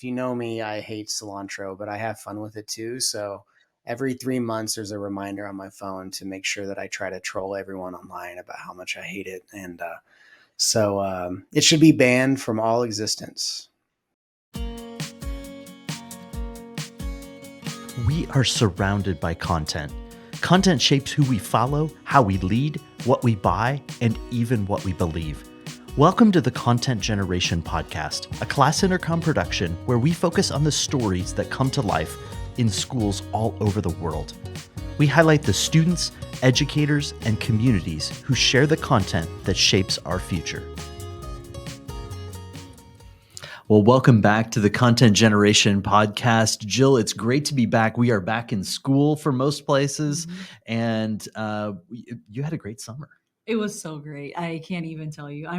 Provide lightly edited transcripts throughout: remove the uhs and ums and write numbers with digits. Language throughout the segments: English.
if you know me, I hate cilantro, but I have fun with it too. So every 3 months, there's a reminder on my phone to make sure that I try to troll everyone online about how much I hate it. And it should be banned from all existence. We are surrounded by content. Content shapes who we follow, how we lead, what we buy, and even what we believe. Welcome to the Content Generation Podcast, a class intercom production where we focus on the stories that come to life in schools all over the world. We highlight the students, educators, and communities who share the content that shapes our future. Well, welcome back to the Content Generation Podcast. Jill, it's great to be back. We are back in school for most places, and you had a great summer. It was so great. I can't even tell you.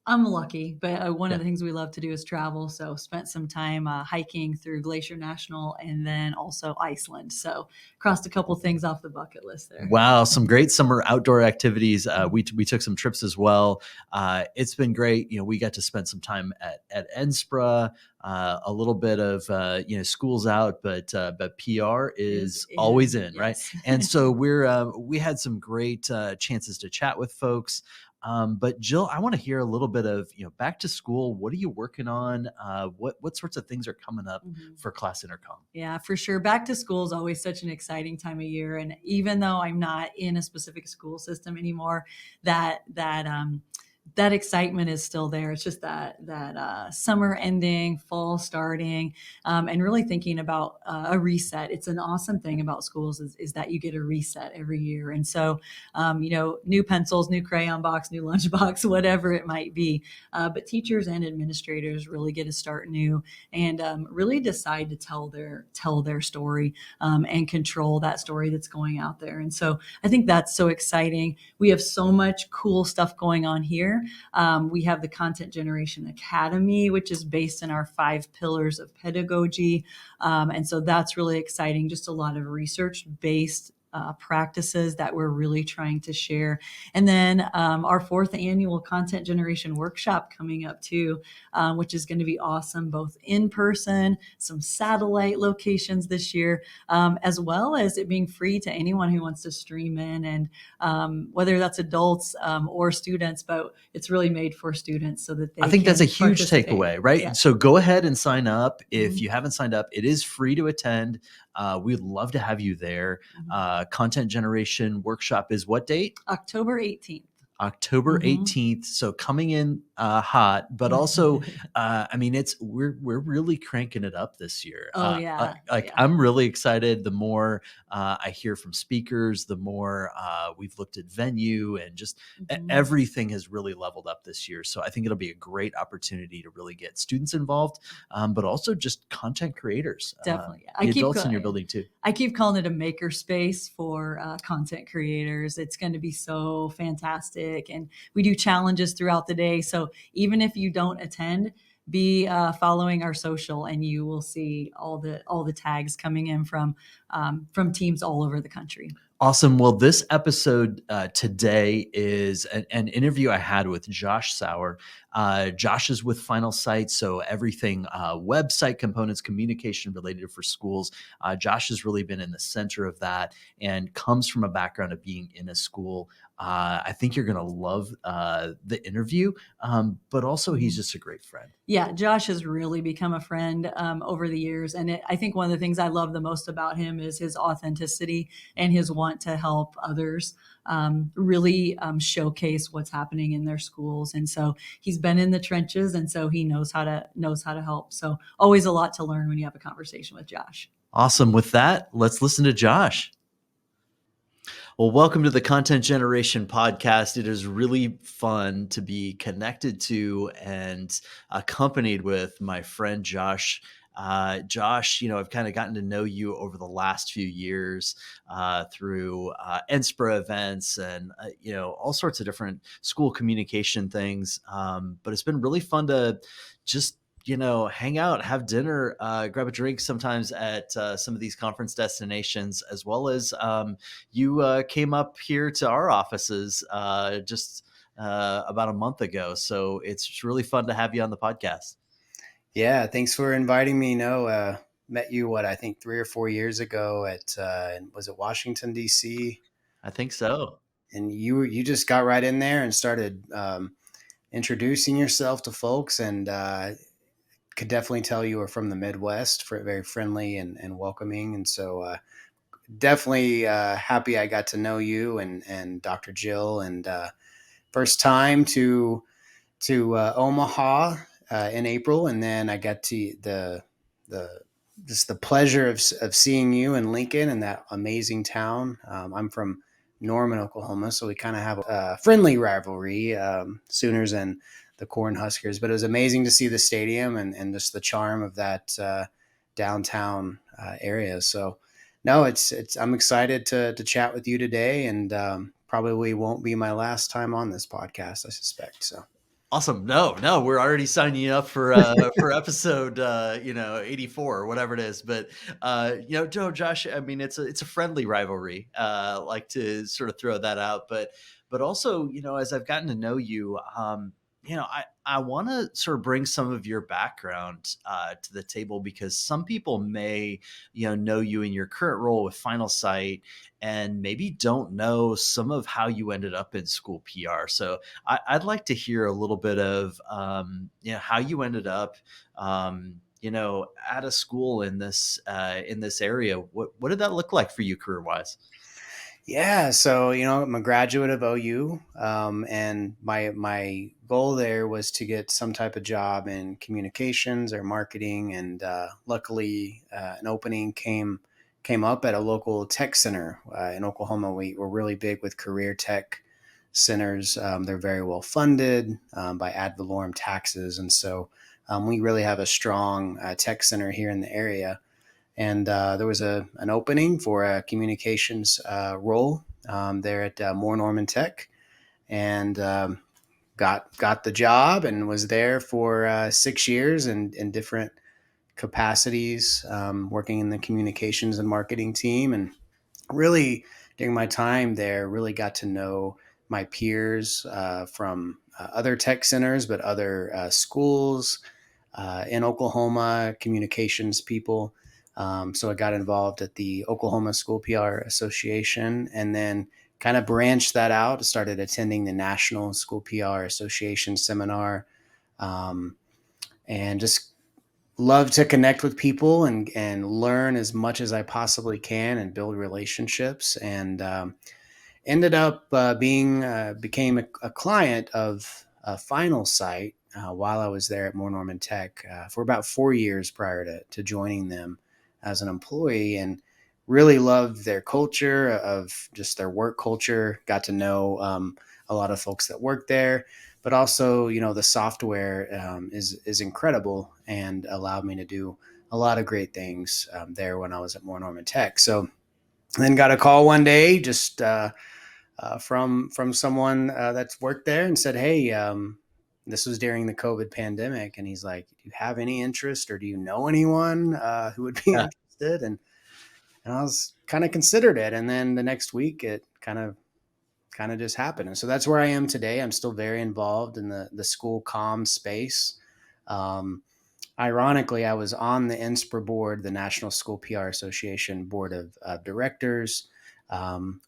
I'm lucky, but one of the things we love to do is travel. So spent some time hiking through Glacier National and then also Iceland. So crossed a couple things off the bucket list there. Wow, some great summer outdoor activities. We took some trips as well. It's been great. We got to spend some time at NSPRA, a little bit of school's out, but PR is always in, right? And so we had some great chances to chat with folks. But Jill, I want to hear a little bit of, back to school. What are you working on? What sorts of things are coming up for Class Intercom? Yeah, for sure. Back to school is always such an exciting time of year. And even though I'm not in a specific school system anymore, that excitement is still there. It's just that summer ending, fall starting, and really thinking about a reset. It's an awesome thing about schools is that you get a reset every year. And so, new pencils, new crayon box, new lunch box, whatever it might be. But teachers and administrators really get to start new and really decide to tell their story and control that story that's going out there. And so I think that's so exciting. We have so much cool stuff going on here. We have the Content Generation Academy, which is based in our 5 pillars of pedagogy. And so that's really exciting. Just a lot of research-based practices that we're really trying to share. And then our 4th annual Content Generation Workshop coming up too, which is going to be awesome, both in person, some satellite locations this year, as well as it being free to anyone who wants to stream in, and whether that's adults or students, but it's really made for students so that they I think that's a huge participate. takeaway, right? Yeah. So go ahead and sign up. If you haven't signed up, it is free to attend. We'd love to have you there. Content Generation Workshop is what date? October 18th. October 18th. So coming in hot, but also, we're really cranking it up this year. I'm really excited. The more I hear from speakers, the more we've looked at venue, and just everything has really leveled up this year. So I think it'll be a great opportunity to really get students involved, but also just content creators. Definitely. The adults in your building too. I keep calling it a maker space for content creators. It's going to be so fantastic. And we do challenges throughout the day. So even if you don't attend, be following our social, and you will see all the tags coming in from teams all over the country. Awesome. Well, this episode today is an interview I had with Josh Sauer. Josh is with Finalsite, so everything website components, communication related for schools. Josh has really been in the center of that and comes from a background of being in a school. I think you're going to love the interview, but also he's just a great friend. Yeah, Josh has really become a friend over the years. And I think one of the things I love the most about him is his authenticity and his want to help others really showcase what's happening in their schools. And so he's been in the trenches, and so he knows how to help. So always a lot to learn when you have a conversation with Josh. Awesome. With that, let's listen to Josh. Well, welcome to the Content Generation Podcast. It is really fun to be connected to and accompanied with my friend Josh. Josh, I've kind of gotten to know you over the last few years through NSPRA events and, all sorts of different school communication things. But it's been really fun to just hang out, have dinner, grab a drink sometimes at some of these conference destinations, as well as you came up here to our offices just about a month ago. So it's really fun to have you on the podcast. Yeah, thanks for inviting me. No, met you I think 3 or 4 years ago at was it Washington D.C. I think so. And you just got right in there and started introducing yourself to folks, and could definitely tell you were from the Midwest, for very friendly and welcoming. And so definitely happy I got to know you and Dr. Jill, and first time to Omaha in April, and then I got to the just the pleasure of seeing you in Lincoln and that amazing town. I'm from Norman, Oklahoma, so we kind of have a friendly rivalry, Sooners and the Cornhuskers. But it was amazing to see the stadium and just the charm of that downtown area. So, no, it's I'm excited to chat with you today, and probably won't be my last time on this podcast, I suspect. So. Awesome. No, we're already signing you up for episode 84 or whatever it is. But Josh, I mean, it's a friendly rivalry. Like to sort of throw that out, but also, as I've gotten to know you, I want to sort of bring some of your background to the table, because some people may know you in your current role with Finalsite and maybe don't know some of how you ended up in school PR. So I'd like to hear a little bit of how you ended up at a school in this area. What did that look like for you career wise? Yeah, so I'm a graduate of OU, and my goal there was to get some type of job in communications or marketing, and luckily an opening came up at a local tech center in Oklahoma. We're really big with career tech centers. They're very well funded by ad valorem taxes, and so we really have a strong tech center here in the area. And there was an opening for a communications role there at Moore Norman Tech, and got the job and was there for 6 years in different capacities, working in the communications and marketing team. And really, during my time there, really got to know my peers from other tech centers, but other schools in Oklahoma, communications people. So I got involved at the Oklahoma School PR Association, and then kind of branched that out. Started attending the National School PR Association seminar, um, and just love to connect with people and learn as much as I possibly can and build relationships. And ended up became a client of Finalsite while I was there at Moore Norman Tech for about 4 years prior to joining them as an employee, and really loved their culture of just their work culture. Got to know a lot of folks that work there, but also the software is incredible and allowed me to do a lot of great things there when I was at Moore Norman Tech. So then got a call one day, just from someone that's worked there, and said, "Hey, this was during the COVID pandemic," and he's like, "Do you have any interest, or do you know anyone who would be interested?" And I was kind of considered it, and then the next week it kind of just happened, and so that's where I am today. I'm still very involved in the school comm space. Um, Ironically, I was on the NSPRA board, the National School PR Association board of directors,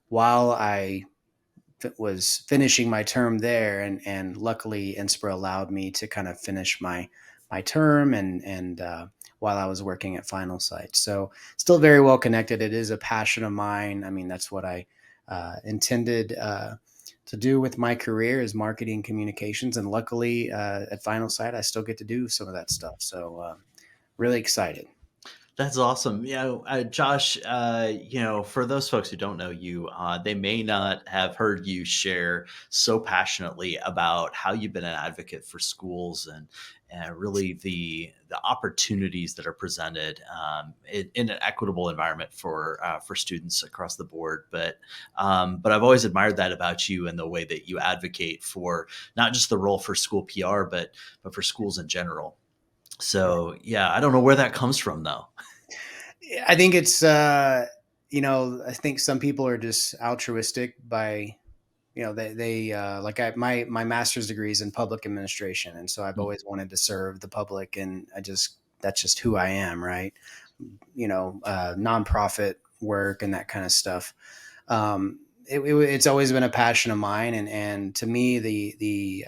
while I was finishing my term there, and luckily NSPRA allowed me to kind of finish my term and while I was working at Finalsite. So still very well connected. It is a passion of mine. I mean, that's what I intended to do with my career, is marketing communications, and luckily at Finalsite I still get to do some of that stuff. So really excited. That's awesome. Josh, for those folks who don't know you, they may not have heard you share so passionately about how you've been an advocate for schools and really the opportunities that are presented in an equitable environment for students across the board. But I've always admired that about you and the way that you advocate for not just the role for school PR, but for schools in general. So yeah, I don't know where that comes from though. I think it's I think some people are just altruistic by my master's degree is in public administration, and so I've Mm. always wanted to serve the public, and that's just who I am, right? Nonprofit work and that kind of stuff. It's always been a passion of mine, and to me, the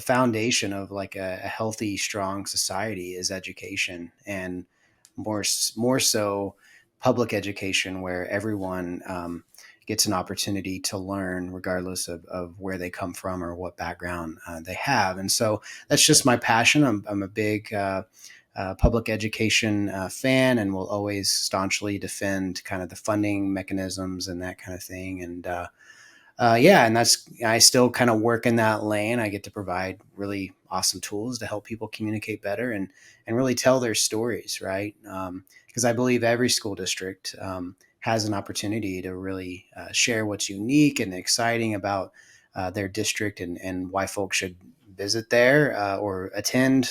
foundation of like a healthy, strong society is education, and more so public education, where everyone gets an opportunity to learn regardless of where they come from or what background they have. And so that's just my passion. I'm a big public education fan, and will always staunchly defend kind of the funding mechanisms and that kind of thing. And yeah, and I still kind of work in that lane. I get to provide really awesome tools to help people communicate better and really tell their stories, right? Because I believe every school district has an opportunity to really share what's unique and exciting about their district, and why folks should visit there or attend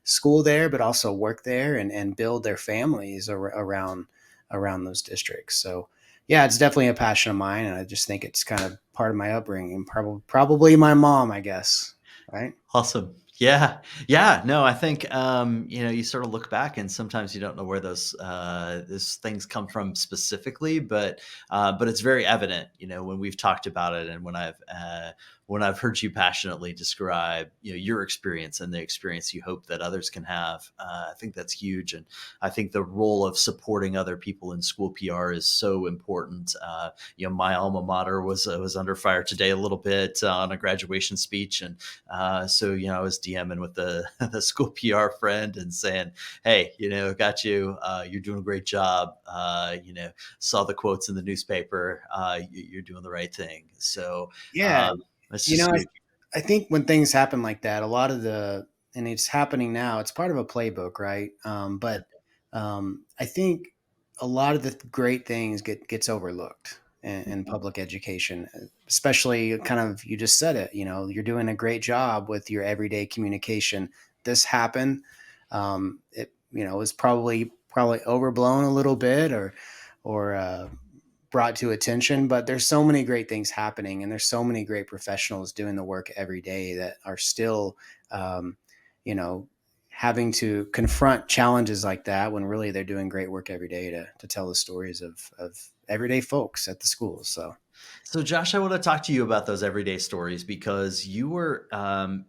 school there, but also work there and build their families around those districts. So yeah, it's definitely a passion of mine, and I just think it's kind of part of my upbringing. Probably my mom, I guess. Right? Awesome. Yeah. Yeah. No, I think, you sort of look back and sometimes you don't know where those things come from specifically, but it's very evident, when we've talked about it and when I've heard you passionately describe, your experience and the experience you hope that others can have. I think that's huge. And I think the role of supporting other people in school PR is so important. My alma mater was under fire today a little bit on a graduation speech, and so, I was DMing with the, the school PR friend and saying, hey, got you. You're doing a great job. Saw the quotes in the newspaper. You're doing the right thing. So Yeah. that's You just know, huge. I think when things happen like that, a lot of and it's happening now, it's part of a playbook, right? Yeah. But I think a lot of the great things gets overlooked in public education, especially kind of, you just said it, you're doing a great job with your everyday communication. This happened. It, was probably overblown a little bit, or brought to attention, but there's so many great things happening, and there's so many great professionals doing the work every day that are still um, you know having to confront challenges like that, when really they're doing great work every day to tell the stories of everyday folks at the schools. So So, Josh, I want to talk to you about those everyday stories because you were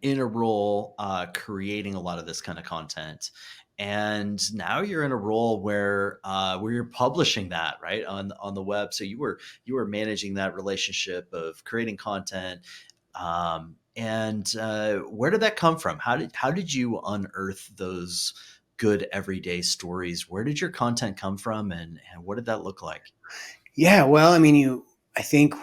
in a role creating a lot of this kind of content, and now you're in a role where you're publishing that right on the web. So you were managing that relationship of creating content, and where did that come from? How did you unearth those good everyday stories? Where did your content come from, and what did that look like? yeah, well, I mean, I think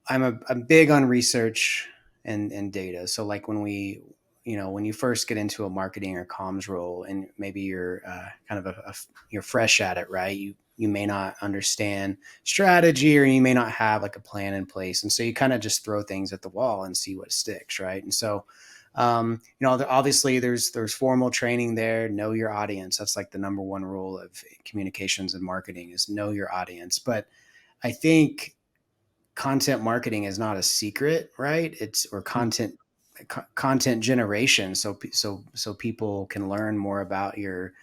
I'm big on research and data. So like when you first get into a marketing or comms role, and maybe you're kind of you're fresh at it, right? You may not understand strategy, or you may not have like a plan in place, and so you kind of just throw things at the wall and see what sticks, right? And so obviously there's formal training there. Know your audience. That's like the number one rule of communications and marketing, is know your audience. But I think content marketing is not a secret, right? It's or Mm, content generation, so people can learn more about your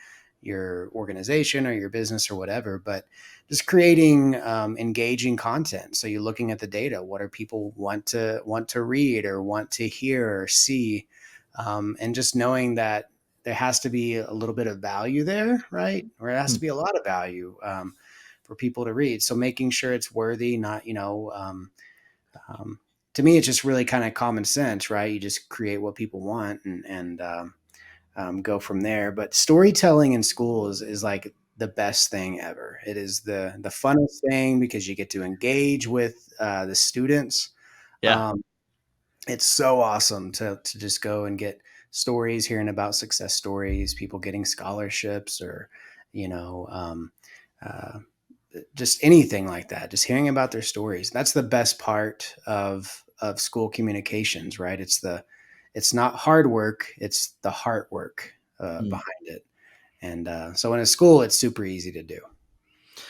organization or your business or whatever. But just creating engaging content. So you're looking at the data. What are people want to read or want to hear or see, and just knowing that there has to be a little bit of value there, right? Or it has to mm, be a lot of value for people to read. So making sure it's worthy, not um, to me, it's just really kind of common sense, right? You just create what people want, and go from there. But storytelling in school is like the best thing ever. It is the funnest thing, because you get to engage with the students. yeah. Um, it's so awesome to just go and get stories, hearing about success stories, people getting scholarships, or you know um, uh, just anything like that, just hearing about their stories. That's the best part of school communications, right? It's not hard work, it's the heart work Mm. behind it. And so in a school, it's super easy to do.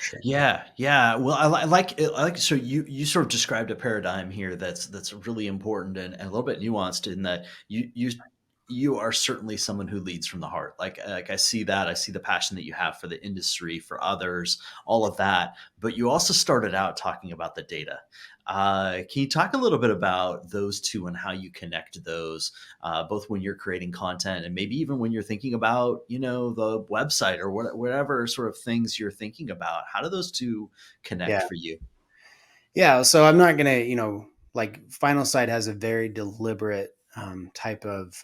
sure. Yeah, yeah. Well, I like. So you sort of described a paradigm here that's really important and a little bit nuanced in that you are certainly someone who leads from the heart. Like I see that. I see the passion that you have for the industry, for others, all of that. But you also started out talking about the data. Can you talk a little bit about those two and how you connect those, both when you're creating content and maybe even when you're thinking about, the website or whatever sort of things you're thinking about? How do those two connect Yeah. for you? Yeah. So I'm not going to, like Finalsite has a very deliberate type of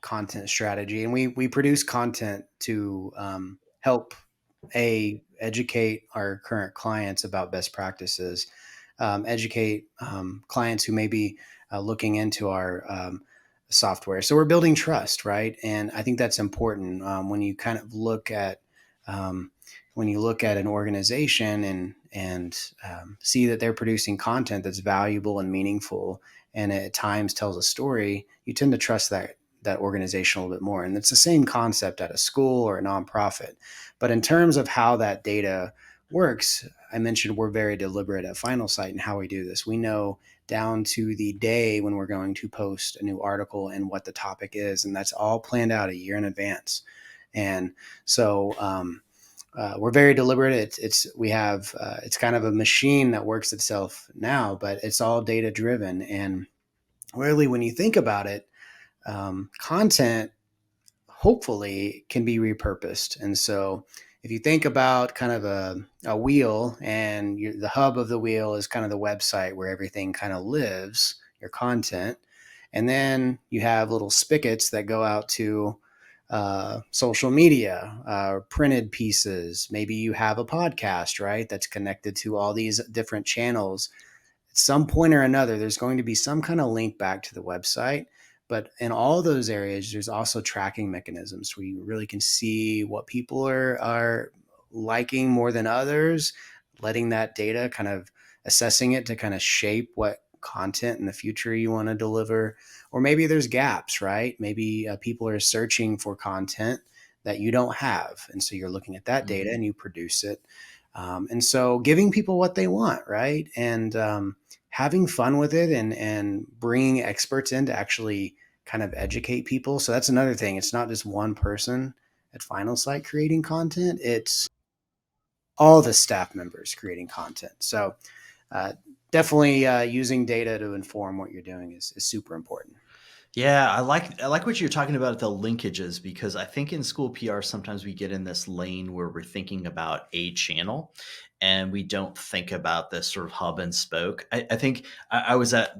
content strategy. And we produce content to help educate our current clients about best practices, educate clients who may be looking into our software. So we're building trust, right? And I think that's important when you kind of look at um, when you look at an organization and see that they're producing content that's valuable and meaningful, and at times tells a story, you tend to trust that organization a little bit more. And it's the same concept at a school or a nonprofit. But in terms of how that data works, I mentioned we're very deliberate at Finalsite in how we do this. We know down to the day when we're going to post a new article and what the topic is, and that's all planned out a year in advance. And so we're very deliberate. We have it's kind of a machine that works itself now, but it's all data driven. And really, when you think about it, content hopefully can be repurposed. And so if you think about kind of a wheel, and the hub of the wheel is kind of the website where everything kind of lives, your content, and then you have little spigots that go out to social media, printed pieces. Maybe you have a podcast, right? That's connected to all these different channels. At some point or another, there's going to be some kind of link back to the website. But in all those areas, there's also tracking mechanisms where you really can see what people are liking more than others, letting that data kind of assessing it to kind of shape what content in the future you want to deliver. Or maybe there's gaps, right? Maybe people are searching for content that you don't have. And so you're looking at that data Mhm. and you produce it. And so giving people what they want, right? And having fun with it, and bringing experts in to actually kind of educate people. So that's another thing. It's not just one person at Finalsite creating content. It's all the staff members creating content. So uh, definitely using data to inform what you're doing is super important. Yeah, I like what you're talking about, the linkages, because I think in school PR sometimes we get in this lane where we're thinking about a channel and we don't think about this sort of hub and spoke. I think I was at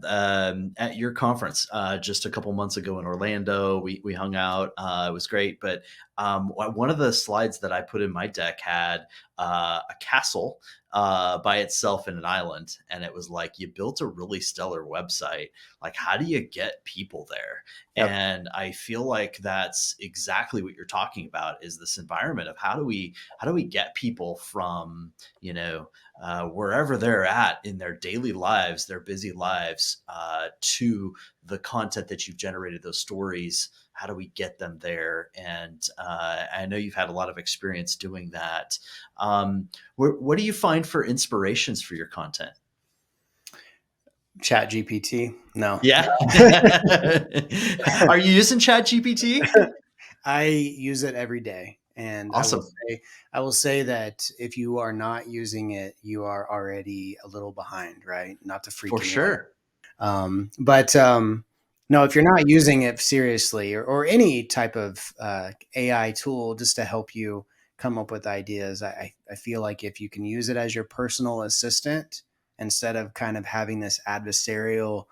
your conference just a couple months ago in Orlando. We hung out. It was great, but one of the slides that I put in my deck had a castle by itself in an island, and it was like you built a really stellar website. Like, how do you get people there? Yep. And I feel like that's exactly what you're talking about, is this environment of how do we get people from, wherever they're at in their daily lives, their busy lives, to the content that you've generated, those stories. How do we get them there? And I know you've had a lot of experience doing that. What do you find for inspirations for your content? Chat GPT. No. Yeah. Are you using ChatGPT? I use it every day. And Awesome. I will say that if you are not using it, you are already a little behind, right? Not to freak For anyone. sure. But no, if you're not using it seriously, or any type of AI tool just to help you come up with ideas, I feel like if you can use it as your personal assistant instead of kind of having this adversarial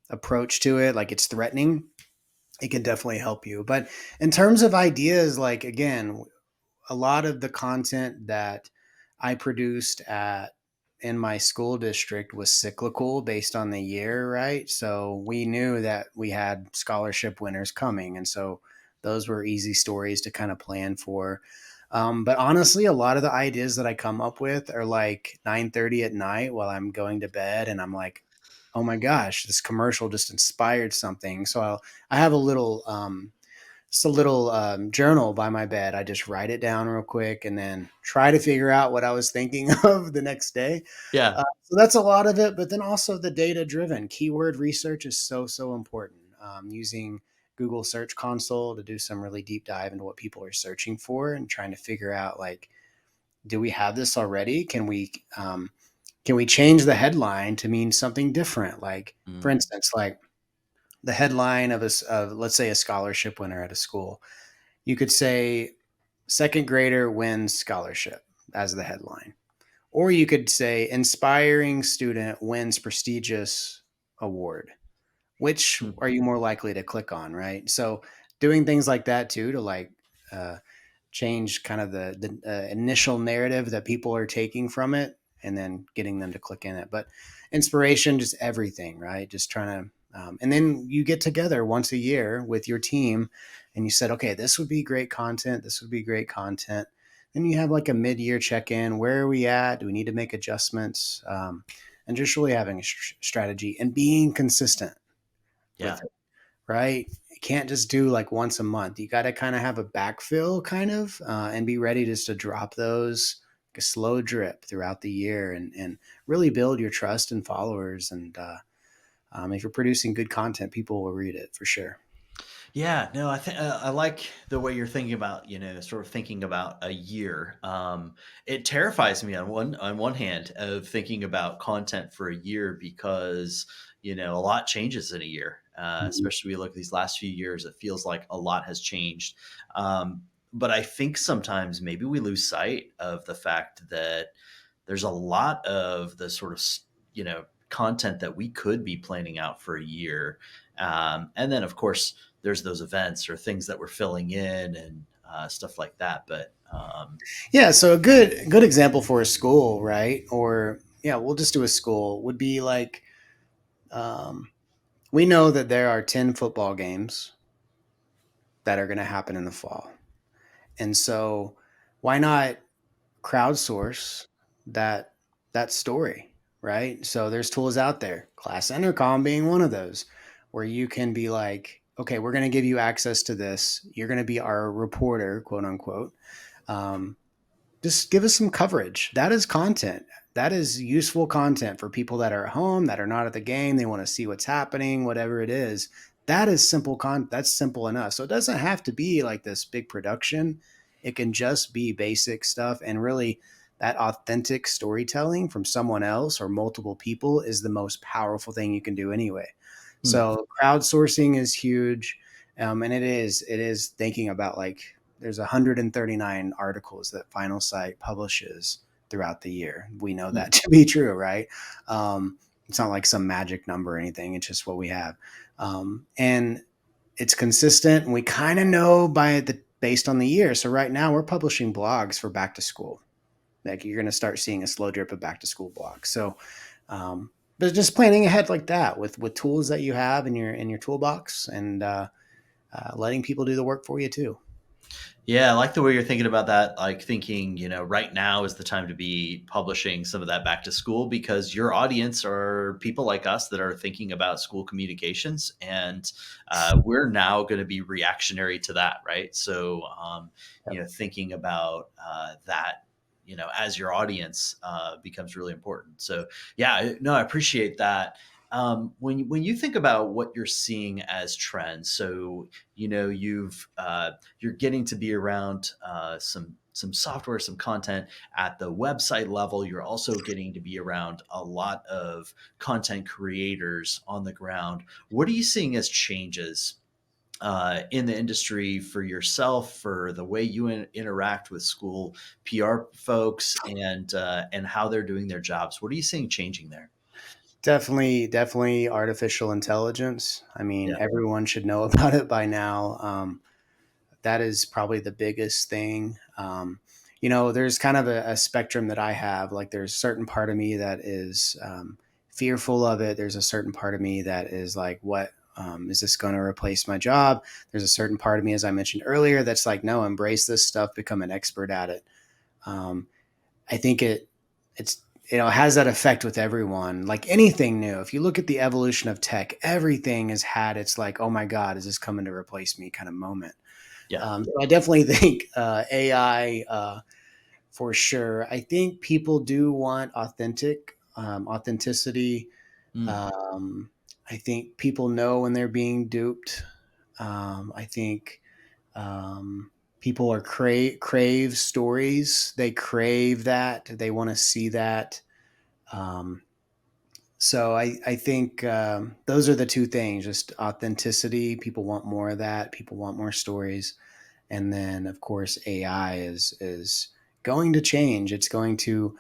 approach to it, like it's threatening, it can definitely help you. But in terms of ideas, like again, a lot of the content that I produced in my school district was cyclical based on the year, right? So we knew that we had scholarship winners coming, and so those were easy stories to kind of plan for. But honestly, a lot of the ideas that I come up with are like 9:30 at night while I'm going to bed, and I'm like, "Oh my gosh, this commercial just inspired something." So I have a little Just a little journal by my bed. I just write it down real quick and then try to figure out what I was thinking of the next day. Yeah. So that's a lot of it. But then also the data driven keyword research is so, so important. Using Google Search Console to do some really deep dive into what people are searching for and trying to figure out like, do we have this already? Can we change the headline to mean something different? Like, for Mm. instance, like the headline of let's say a scholarship winner at a school, you could say second grader wins scholarship as the headline, or you could say inspiring student wins prestigious award. Which Mm. are you more likely to click on, right? So doing things like that too to like uh, change kind of the initial narrative that people are taking from it and then getting them to click in it. But inspiration, just everything, right? Just trying to, and then you get together once a year with your team and you said, okay, this would be great content. This would be great content. Then you have like a mid-year check-in. Where are we at? Do we need to make adjustments? And just really having a strategy and being consistent Yeah. with it, right? You can't just do like once a month. You got to kind of have a backfill kind of and be ready just to drop those like a slow drip throughout the year and really build your trust and followers. And if you're producing good content, people will read it for sure. Yeah, no, I think I like the way you're thinking about, sort of thinking about a year. It terrifies me on one hand of thinking about content for a year because a lot changes in a year. Mhm. Especially we look at these last few years, it feels like a lot has changed. But I think sometimes maybe we lose sight of the fact that there's a lot of the sort of content that we could be planning out for a year, and then of course there's those events or things that we're filling in and stuff like that. But Yeah, so a good example for a school, right? Or yeah, we'll just do a school would be like um, we know that there are 10 football games that are going to happen in the fall. And so why not crowdsource that that story, right? So there's tools out there, Class Intercom being one of those, where you can be like, okay, we're going to give you access to this. You're going to be our reporter, quote unquote. Um, just give us some coverage. That is content. That is useful content for people that are at home, that are not at the game. They want to see what's happening, whatever it is. That is simple that's simple enough. So it doesn't have to be like this big production. It can just be basic stuff and really that authentic storytelling from someone else or multiple people is the most powerful thing you can do anyway. hmm, So crowdsourcing is huge. And it is thinking about like there's 139 articles that Finalsite publishes throughout the year. We know hmm, that to be true, right? It's not like some magic number or anything. It's just what we have, and it's consistent. And we kind of know by the based on the year. So right now we're publishing blogs for back to school. Like you're going to start seeing a slow drip of back to school blogs. So, but just planning ahead like that with tools that you have in your toolbox and letting people do the work for you too. yeah, I like the way you're thinking about that. Like thinking, right now is the time to be publishing some of that back to school because your audience are people like us that are thinking about school communications, and we're now going to be reactionary to that, right? So, thinking about that, as your audience becomes really important. So, yeah, no, I appreciate that. When you think about what you're seeing as trends, so you're getting to be around some software, some content at the website level. You're also getting to be around a lot of content creators on the ground. What are you seeing as changes in the industry for yourself, for the way you interact with school PR folks, and how they're doing their jobs? What are you seeing changing there? Definitely artificial intelligence. I mean, Yeah. everyone should know about it by now. That is probably the biggest thing. There's kind of a spectrum that I have. Like, there's a certain part of me that is fearful of it. There's a certain part of me that is like, what is this going to replace my job? There's a certain part of me, as I mentioned earlier, that's like, no, embrace this stuff, become an expert at it. Um, I think it's has that effect with everyone. Like anything new, if you look at the evolution of tech, everything has had its like, oh my god, is this coming to replace me kind of moment. Yeah. So I definitely think AI for sure. I think people do want authenticity. Mm. Um, I think people know when they're being duped. I think um, people are crave stories. They crave that. They want to see that. Um, so I think those are the two things: just authenticity. People want more of that. People want more stories, and then of course AI is going to change. It's going to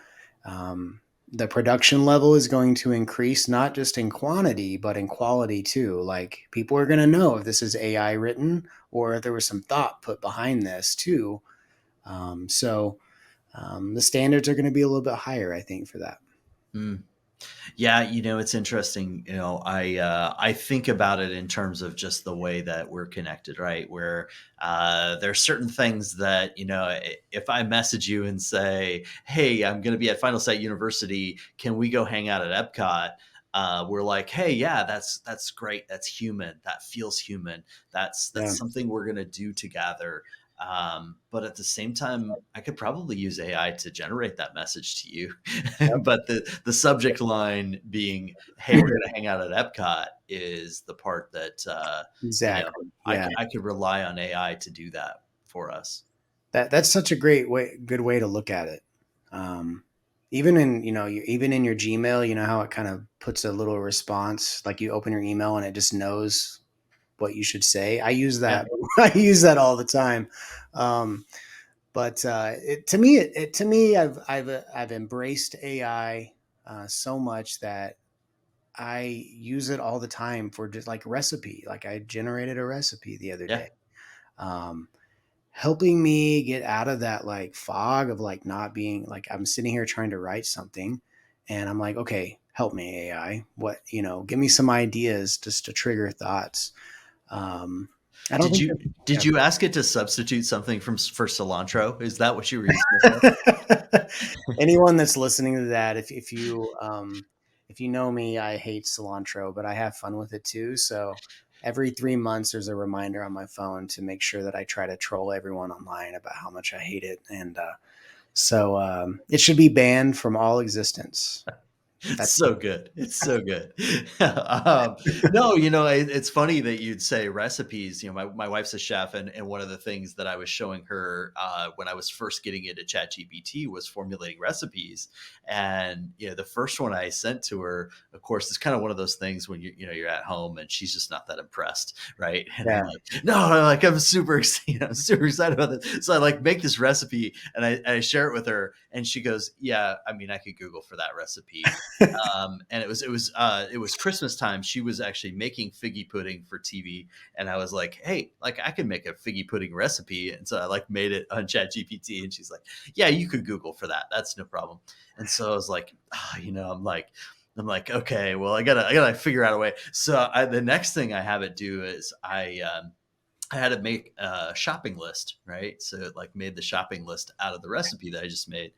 the production level is going to increase, not just in quantity but in quality too. Like people are going to know if this is AI written or if there was some thought put behind this too. The standards are going to be a little bit higher, I think, for that. Mm. Yeah, it's interesting. I think about it in terms of just the way that we're connected, right? Where there are certain things that if I message you and say, "Hey, I'm going to be at Finalsite University. Can we go hang out at Epcot?" We're like, "Hey, yeah, that's great. That's human. That feels human. That's Yeah. something we're going to do together." But at the same time, I could probably use AI to generate that message to you. But the subject line being, "Hey, we're going to hang out at Epcot," is the part that Exactly. Yeah. I could rely on AI to do that for us. That's such a great way, good way to look at it. Um, even in even in your Gmail, you know how it kind of puts a little response, like you open your email and it just knows what you should say. I use Yeah. that. I use that all the time. Um, but to me, I've embraced AI so much that I use it all the time for just like recipe. Like I generated a recipe the other Yeah. day. Um, Helping me get out of that like fog of like not being like I'm sitting here trying to write something and I'm like, okay, help me AI. What, give me some ideas just to trigger thoughts. Um, I don't Did think you did that, you ask it to substitute something for cilantro? Is that what you were using it for? yeah. Anyone that's listening to that, if you know me, I hate cilantro, but I have fun with it too. So every 3 months, there's a reminder on my phone to make sure that I try to troll everyone online about how much I hate it, and it should be banned from all existence. That's So good. It's so good. No, it's funny that you'd say recipes. My wife's a chef, and one of the things that I was showing her when I was first getting into ChatGPT was formulating recipes. And the first one I sent to her, of course, is kind of one of those things when you're at home and she's just not that impressed, right? And I'm yeah. like, no, I'm super excited. I'm super excited about this. So I like make this recipe and I share it with her, and she goes, "Yeah, I mean, I could Google for that recipe." And it was Christmas time. She was actually making figgy pudding for TV, and I was like, "Hey, like I can make a figgy pudding recipe." And so I like made it on ChatGPT, and she's like, "Yeah, you could Google for that. That's no problem." And so I was like, I'm like, okay, well, I gotta figure out a way. So the next thing I have it do is I had to make a shopping list, right? So it like made the shopping list out of the recipe that I just made.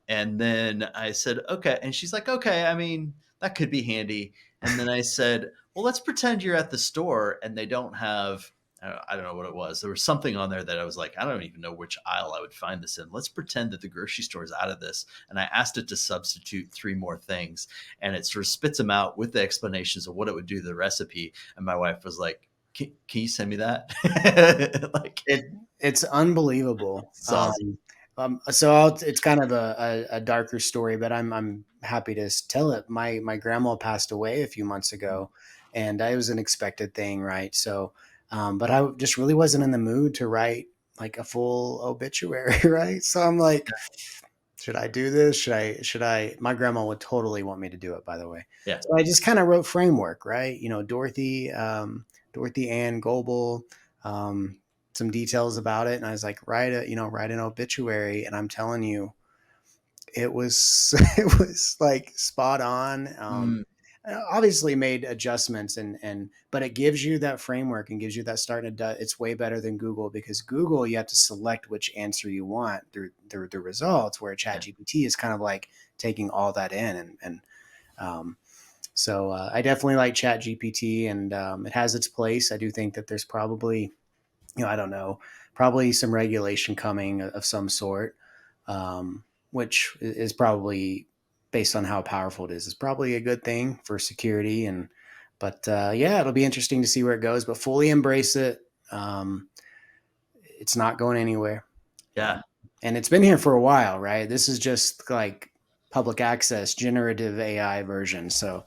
And then I said, okay. And she's like, okay, I mean, that could be handy. And then I said, well, let's pretend you're at the store and they don't have, I don't know what it was. There was something on there that I was like, I don't even know which aisle I would find this in. Let's pretend that the grocery store is out of this. And I asked it to substitute 3 more things. And it sort of spits them out with the explanations of what it would do to the recipe. And my wife was like, can you send me that? Like, It it's unbelievable. it's awesome. It's kind of a darker story, but I'm happy to tell it. My grandma passed away a few months ago, and it was an expected thing, right? So, but I just really wasn't in the mood to write like a full obituary, right? So I'm like, should I do this? Should I? My grandma would totally want me to do it, by the way. Yeah. So I just kind of wrote framework, right? Dorothy Ann Goebel, um, some details about it, and I was like, write an obituary, and I'm telling you, it was it was like spot on. Mm, Obviously made adjustments and but it gives you that framework and gives you that start. And it's way better than Google, because Google, you have to select which answer you want through the results, where yeah. ChatGPT is kind of like taking all that in. Um, I definitely like ChatGPT, and it has its place. I do think that there's probably, I don't know, probably some regulation coming of some sort, which is probably based on how powerful it is probably a good thing for security. But yeah, it'll be interesting to see where it goes, but fully embrace it. It's not going anywhere. Yeah. And it's been here for a while, right? This is just like public access generative AI version. So,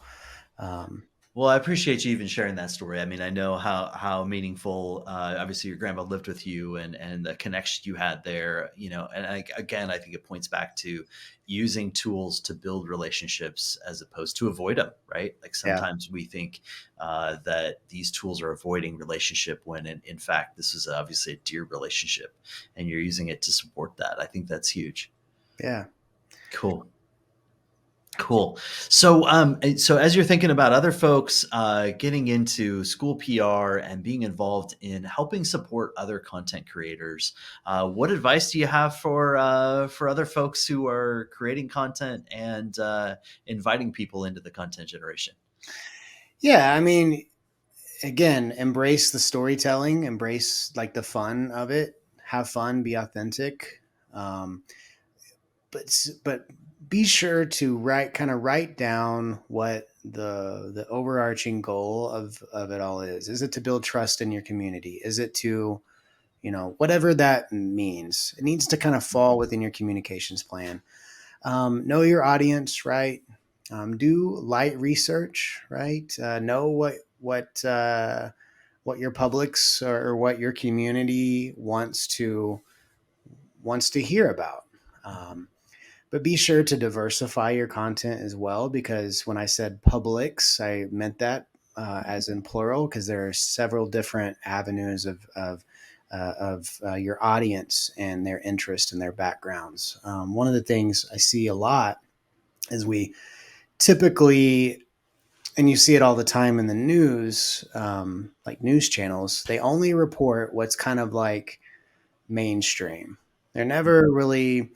well, I appreciate you even sharing that story. I mean, I know how meaningful. Obviously, your grandma lived with you, and the connection you had there. And again, I think it points back to using tools to build relationships as opposed to avoid them. Right? Like yeah. sometimes we think that these tools are avoiding relationship when, in fact, this is obviously a dear relationship, and you're using it to support that. I think that's huge. Yeah. Cool. Cool. So, so as you're thinking about other folks getting into school PR and being involved in helping support other content creators, what advice do you have for other folks who are creating content and inviting people into the content generation? Yeah, I mean, again, embrace the storytelling, embrace like the fun of it, have fun, be authentic. Um, but be sure to write down what the overarching goal of it all is. Is it to build trust in your community? Is it to, whatever that means? It needs to kind of fall within your communications plan. Know your audience, right? Do light research, right? Know what your publics or what your community wants to hear about. But be sure to diversify your content as well, because when I said publics, I meant that as in plural, because there are several different avenues of your audience and their interest and their backgrounds. One of the things I see a lot is we typically, and you see it all the time in the news, like news channels, they only report what's kind of like mainstream. They're never really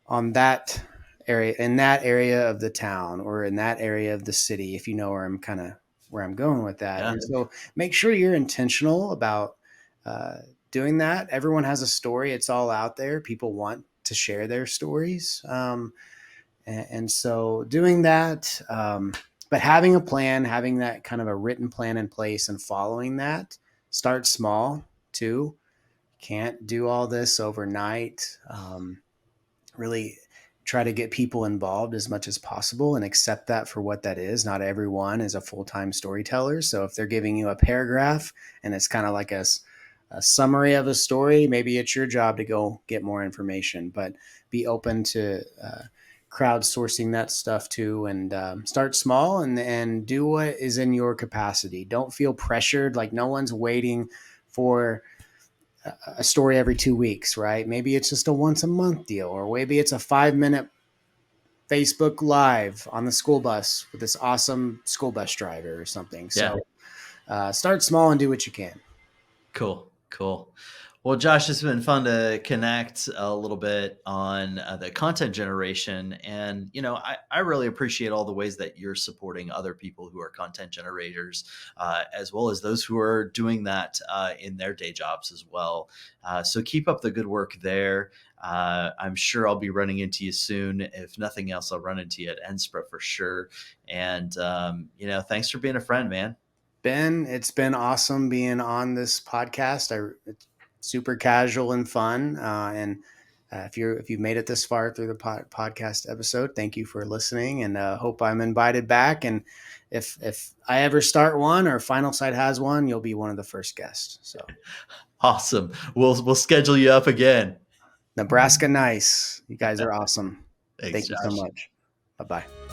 on that area, in that area of the town or in that area of the city, if you know where I'm going with that. Yeah. And so make sure you're intentional about uh, doing that. Everyone has a story. It's all out there. People want to share their stories. And so doing that, but having a plan, having that kind of a written plan in place and following that, start small too. Can't do all this overnight. Really try to get people involved as much as possible and accept that for what that is. Not everyone is a full-time storyteller. So if they're giving you a paragraph and it's kind of like a summary of a story, maybe it's your job to go get more information, but be open to crowdsourcing that stuff too, and start small and do what is in your capacity. Don't feel pressured. Like no one's waiting for a story every 2 weeks, right? Maybe it's just a once a month deal, or maybe it's a 5 minute Facebook Live on the school bus with this awesome school bus driver or something. Yeah. So start small and do what you can. Cool. Cool. Well, Josh, it's been fun to connect a little bit on the content generation. And, I really appreciate all the ways that you're supporting other people who are content generators, as well as those who are doing that in their day jobs as well. So keep up the good work there. I'm sure I'll be running into you soon. If nothing else, I'll run into you at NSPRA for sure. And, thanks for being a friend, man. Ben, it's been awesome being on this podcast. It's super casual and fun. And if you've made it this far through the podcast episode, thank you for listening, and hope I'm invited back. And if I ever start one or Finalsite has one, you'll be one of the first guests. So awesome. We'll schedule you up again. Nebraska, nice. You guys are awesome. Thanks, Thank you so Josh. much. Bye-bye.